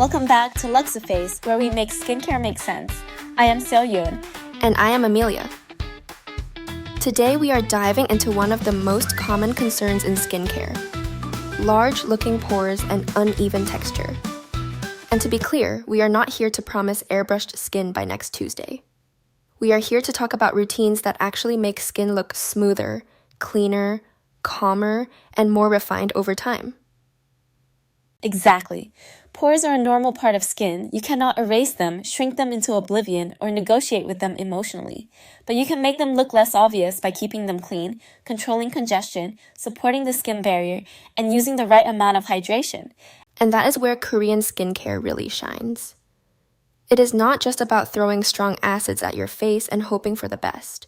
Welcome back to Luxiface, where we make skincare make sense. I am Seo-yun. And I am Amelia. Today we are diving into one of the most common concerns in skincare: large-looking pores and uneven texture. And to be clear, we are not here to promise airbrushed skin by next Tuesday. We are here to talk about routines that actually make skin look smoother, cleaner, calmer, and more refined over time. Exactly. Pores are a normal part of skin. You cannot erase them, shrink them into oblivion, or negotiate with them emotionally. But you can make them look less obvious by keeping them clean, controlling congestion, supporting the skin barrier, and using the right amount of hydration. And that is where Korean skincare really shines. It is not just about throwing strong acids at your face and hoping for the best.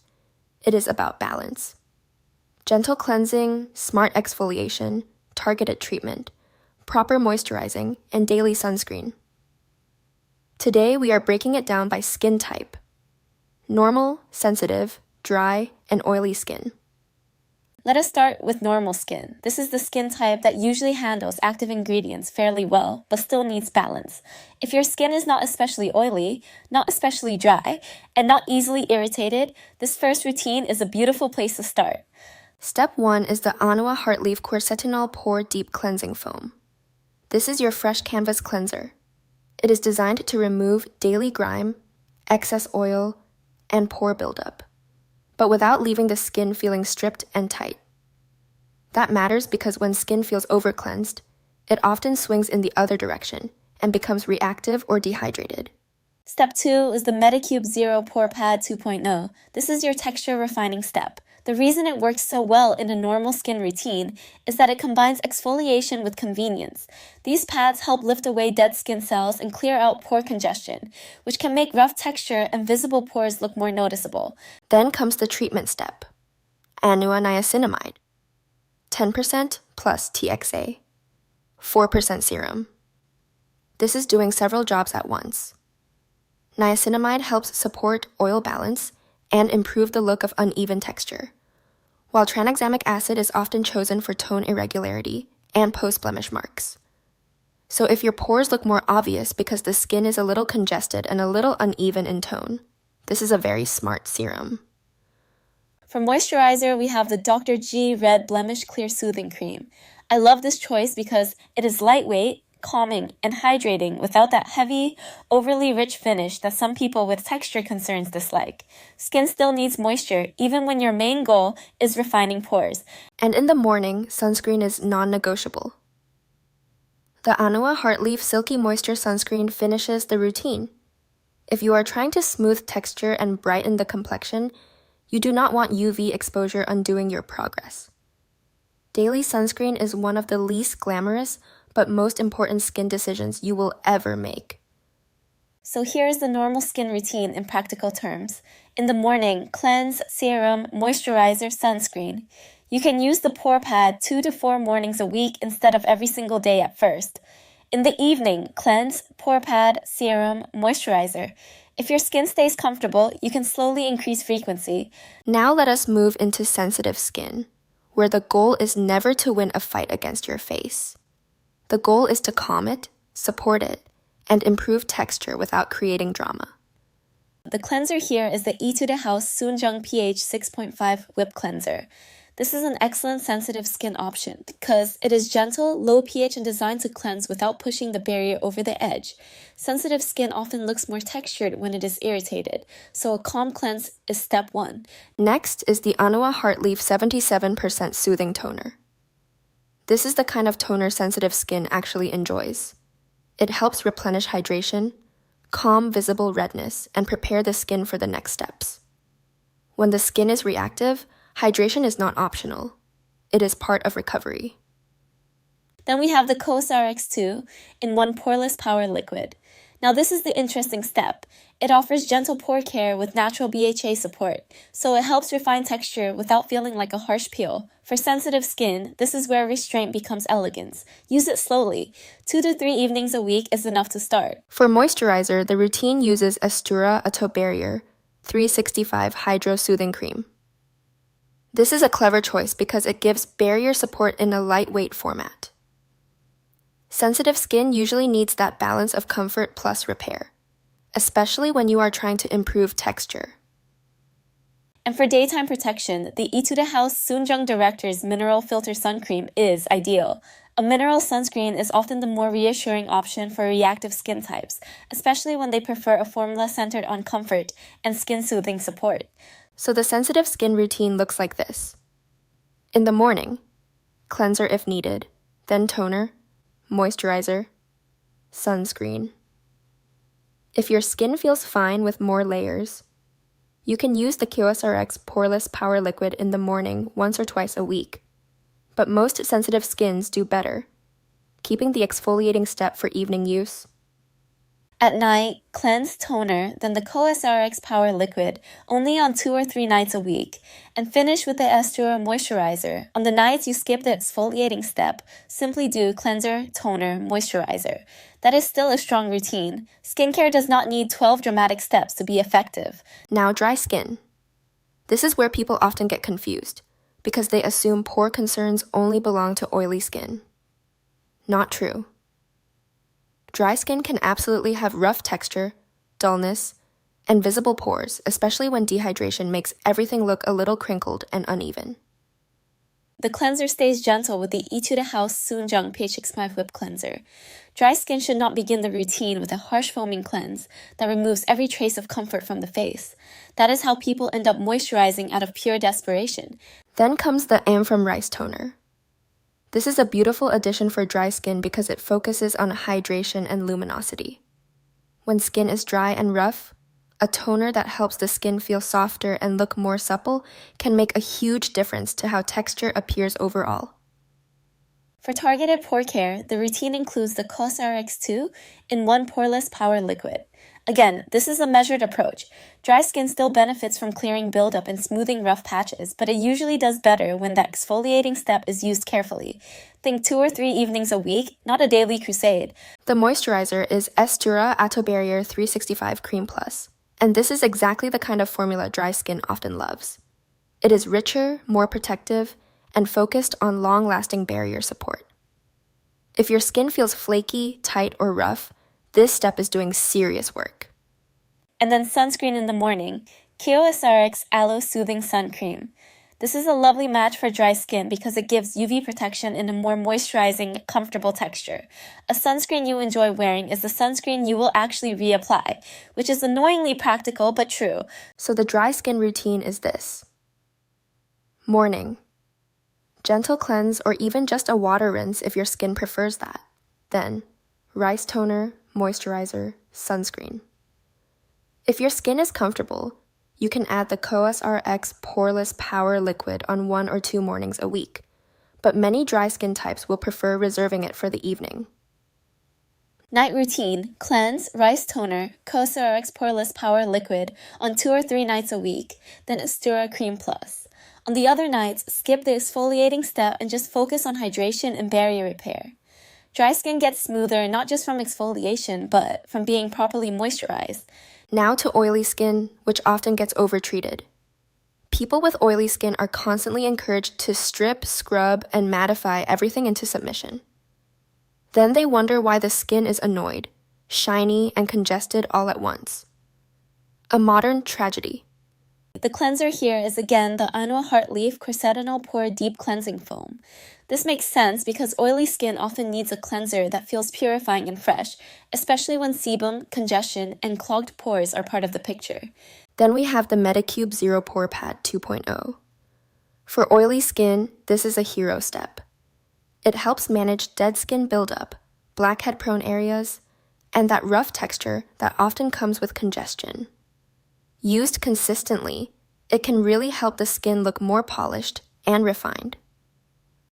It is about balance. Gentle cleansing, smart exfoliation, targeted treatment, proper moisturizing, and daily sunscreen. Today, we are breaking it down by skin type: normal, sensitive, dry, and oily skin. Let us start with normal skin. This is the skin type that usually handles active ingredients fairly well, but still needs balance. If your skin is not especially oily, not especially dry, and not easily irritated, this first routine is a beautiful place to start. Step 1 is the Anua Heartleaf Quercetinol Pore Deep Cleansing Foam. This is your fresh canvas cleanser. It is designed to remove daily grime, excess oil, and pore buildup, but without leaving the skin feeling stripped and tight. That matters because when skin feels over-cleansed, it often swings in the other direction and becomes reactive or dehydrated. Step 2 is the Medicube Zero Pore Pad 2.0. This is your texture refining step. The reason it works so well in a normal skin routine is that it combines exfoliation with convenience. These pads help lift away dead skin cells and clear out pore congestion, which can make rough texture and visible pores look more noticeable. Then comes the treatment step: Anua Niacinamide, 10% plus TXA, 4% serum. This is doing several jobs at once. Niacinamide helps support oil balance and improve the look of uneven texture, while tranexamic acid is often chosen for tone irregularity and post-blemish marks. So if your pores look more obvious because the skin is a little congested and a little uneven in tone, this is a very smart serum. For moisturizer, we have the Dr.G Red Blemish Clear Soothing Cream. I love this choice because it is lightweight, calming, and hydrating without that heavy, overly rich finish that some people with texture concerns dislike. Skin still needs moisture even when your main goal is refining pores. And in the morning, sunscreen is non-negotiable. The Anua Heartleaf Silky Moisture Sunscreen finishes the routine. If you are trying to smooth texture and brighten the complexion, you do not want UV exposure undoing your progress. Daily sunscreen is one of the least glamorous but most important skin decisions you will ever make. So here's the normal skin routine in practical terms. In the morning, cleanse, serum, moisturizer, sunscreen. You can use the pore pad 2 to 4 mornings a week instead of every single day at first. In the evening, cleanse, pore pad, serum, moisturizer. If your skin stays comfortable, you can slowly increase frequency. Now let us move into sensitive skin, where the goal is never to win a fight against your face. The goal is to calm it, support it, and improve texture without creating drama. The cleanser here is the E to the House Soonjung pH 6.5 Whip Cleanser. This is an excellent sensitive skin option because it is gentle, low pH, and designed to cleanse without pushing the barrier over the edge. Sensitive skin often looks more textured when it is irritated, so a calm cleanse is step 1. Next is the Anua Heartleaf 77% Soothing Toner. This is the kind of toner sensitive skin actually enjoys. It helps replenish hydration, calm visible redness, and prepare the skin for the next steps. When the skin is reactive, hydration is not optional. It is part of recovery. Then we have the COSRX2 in one poreless power liquid. Now this is the interesting step. It offers gentle pore care with natural BHA support, so it helps refine texture without feeling like a harsh peel. For sensitive skin, this is where restraint becomes elegance. Use it slowly. 2 to 3 evenings a week is enough to start. For moisturizer, the routine uses Astura Atope Barrier 365 Hydro Soothing Cream. This is a clever choice because it gives barrier support in a lightweight format. Sensitive skin usually needs that balance of comfort plus repair, especially when you are trying to improve texture. And for daytime protection, the Etude House Sunjung Director's Mineral Filter Sun Cream is ideal. A mineral sunscreen is often the more reassuring option for reactive skin types, especially when they prefer a formula centered on comfort and skin-soothing support. So the sensitive skin routine looks like this. In the morning, cleanser if needed, then toner, moisturizer, sunscreen. If your skin feels fine with more layers, you can use the QSRX Poreless Power Liquid in the morning once or twice a week. But most sensitive skins do better, keeping the exfoliating step for evening use. At night, cleanse toner, then the CoSRX Power Liquid only on 2 or 3 nights a week, and finish with the Estura Moisturizer. On the nights you skip the exfoliating step, simply do cleanser, toner, moisturizer. That is still a strong routine. Skincare does not need 12 dramatic steps to be effective. Now dry skin. This is where people often get confused, because they assume pore concerns only belong to oily skin. Not true. Dry skin can absolutely have rough texture, dullness, and visible pores, especially when dehydration makes everything look a little crinkled and uneven. The cleanser stays gentle with the Etude House Sunjung P65 Whip Cleanser. Dry skin should not begin the routine with a harsh foaming cleanse that removes every trace of comfort from the face. That is how people end up moisturizing out of pure desperation. Then comes the Am Rice Toner. This is a beautiful addition for dry skin because it focuses on hydration and luminosity. When skin is dry and rough, a toner that helps the skin feel softer and look more supple can make a huge difference to how texture appears overall. For targeted pore care, the routine includes the CosRX2 in 1 Poreless Power Liquid. Again, this is a measured approach. Dry skin still benefits from clearing buildup and smoothing rough patches, but it usually does better when the exfoliating step is used carefully. Think 2 or 3 evenings a week, not a daily crusade. The moisturizer is Estura Atto Barrier 365 Cream Plus, and this is exactly the kind of formula dry skin often loves. It is richer, more protective, and focused on long-lasting barrier support. If your skin feels flaky, tight, or rough, this step is doing serious work. And then sunscreen in the morning, KOSRX Aloe Soothing Sun Cream. This is a lovely match for dry skin because it gives UV protection in a more moisturizing, comfortable texture. A sunscreen you enjoy wearing is the sunscreen you will actually reapply, which is annoyingly practical but true. So the dry skin routine is this. Morning. Gentle cleanse or even just a water rinse if your skin prefers that. Then, rice toner, moisturizer, sunscreen. If your skin is comfortable, you can add the CoSRX Poreless Power Liquid on 1 or 2 mornings a week, but many dry skin types will prefer reserving it for the evening. Night routine, cleanse, rice toner, CoSRX Poreless Power Liquid on 2 or 3 nights a week, then Estura Cream Plus. On the other nights, skip the exfoliating step and just focus on hydration and barrier repair. Dry skin gets smoother not just from exfoliation, but from being properly moisturized. Now to oily skin, which often gets overtreated. People with oily skin are constantly encouraged to strip, scrub, and mattify everything into submission. Then they wonder why the skin is annoyed, shiny, and congested all at once. A modern tragedy. The cleanser here is again the Anua Heartleaf Quercetinol Pore Deep Cleansing Foam. This makes sense because oily skin often needs a cleanser that feels purifying and fresh, especially when sebum, congestion, and clogged pores are part of the picture. Then we have the Medicube Zero Pore Pad 2.0. For oily skin, this is a hero step. It helps manage dead skin buildup, blackhead-prone areas, and that rough texture that often comes with congestion. Used consistently, it can really help the skin look more polished and refined.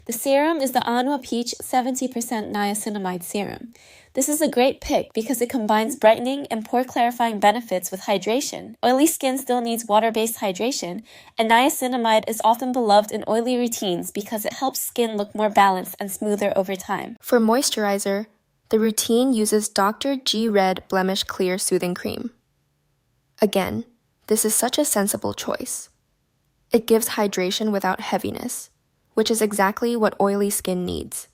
The serum is the Anua Peach 70% Niacinamide Serum. This is a great pick because it combines brightening and pore clarifying benefits with hydration. Oily skin still needs water-based hydration, and niacinamide is often beloved in oily routines because it helps skin look more balanced and smoother over time. For moisturizer, the routine uses Dr.G Red Blemish Clear Soothing Cream. Again, this is such a sensible choice. It gives hydration without heaviness, which is exactly what oily skin needs.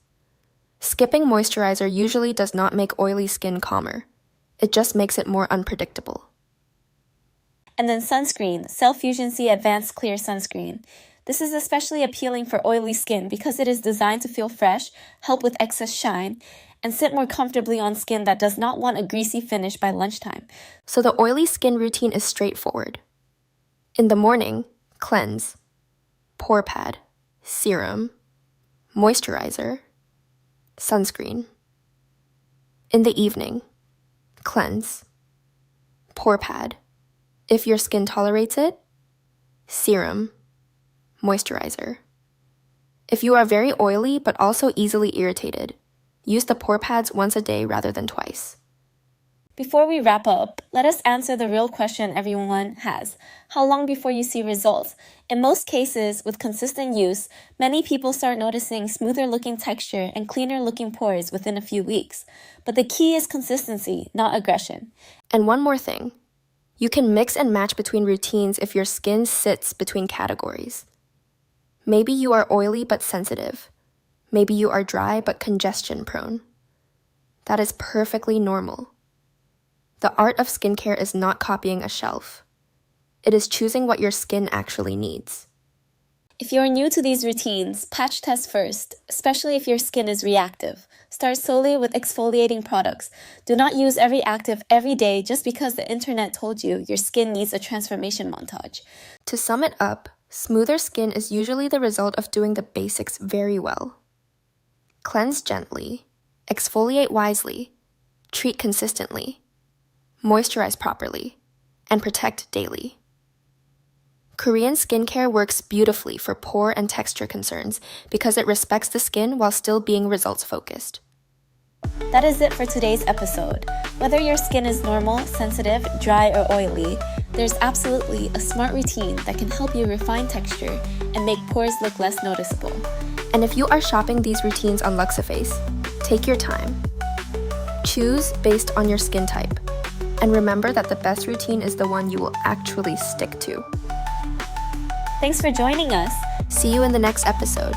Skipping moisturizer usually does not make oily skin calmer. It just makes it more unpredictable. And then sunscreen, Cell Fusion C Advanced Clear Sunscreen. This is especially appealing for oily skin because it is designed to feel fresh, help with excess shine, and sit more comfortably on skin that does not want a greasy finish by lunchtime. So the oily skin routine is straightforward. In the morning, cleanse, pore pad, serum, moisturizer, sunscreen. In the evening, cleanse, pore pad, if your skin tolerates it, serum, moisturizer. If you are very oily but also easily irritated, use the pore pads once a day rather than twice. Before we wrap up, let us answer the real question everyone has. How long before you see results? In most cases, with consistent use, many people start noticing smoother looking texture and cleaner looking pores within a few weeks. But the key is consistency, not aggression. And one more thing. You can mix and match between routines if your skin sits between categories. Maybe you are oily but sensitive. Maybe you are dry but congestion prone. That is perfectly normal. The art of skincare is not copying a shelf. It is choosing what your skin actually needs. If you're new to these routines, patch test first, especially if your skin is reactive. Start solely with exfoliating products. Do not use every active every day just because the internet told you your skin needs a transformation montage. To sum it up, smoother skin is usually the result of doing the basics very well. Cleanse gently, exfoliate wisely, treat consistently, moisturize properly, and protect daily. Korean skincare works beautifully for pore and texture concerns because it respects the skin while still being results focused. That is it for today's episode. Whether your skin is normal, sensitive, dry, or oily, there's absolutely a smart routine that can help you refine texture and make pores look less noticeable. And if you are shopping these routines on Luxiface, take your time. Choose based on your skin type. And remember that the best routine is the one you will actually stick to. Thanks for joining us. See you in the next episode.